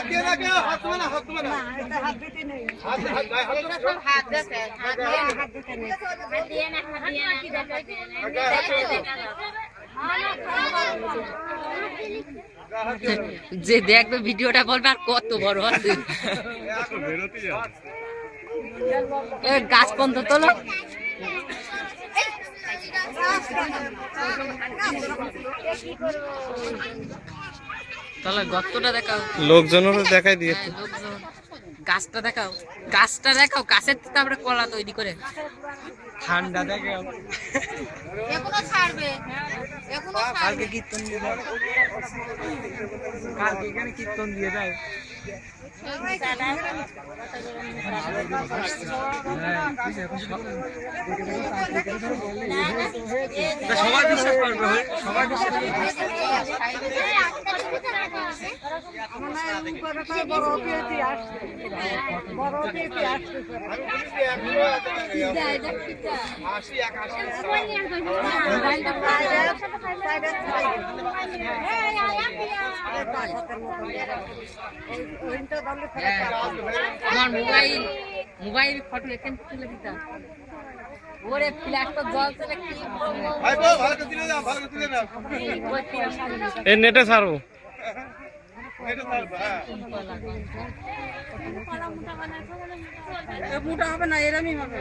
দিয়ে না কেউ হাত তোমার না হাত তোমার না এটা হাত দিতে নেই হাত হাত গায়ে হাত এটা সব হাত দিতে হাত দিয়ে না হাত দিতে নেই হাত দিয়ে না কি দেখা যে দেখবে ভিডিওটা বলবে আর কত বড় আছে গাছ পর্যন্ত তোলো তাহলে গর্তটা দেখাও লোকজনেরও দেখাই দিয়ে লোকজন গাছটা দেখাও গাছের তারপরে কলা তৈরি করে ঠান্ডা দেখে এখনো ছাড়বে এখনো ছাড়বে কীর্তন দিয়ে দাও কালকে এখানে কীর্তন দিয়ে দাও সবাই বিশ্বাস করবে সবাই বিশ্বাস করবে বড় অতিথি আসছে বড় অতিথি আসছে আসি এক আসি আমার মোবাইল ফটো এখানে তুলে দিতাম ওরে ফ্ল্যাশটা জল চলে কি ভাই বল ভালো করে দিলে না ভালো করে দিলে না এই নেটে ছাড়বো এটা স্যার হ্যাঁ মোটা হবে না এরমই হবে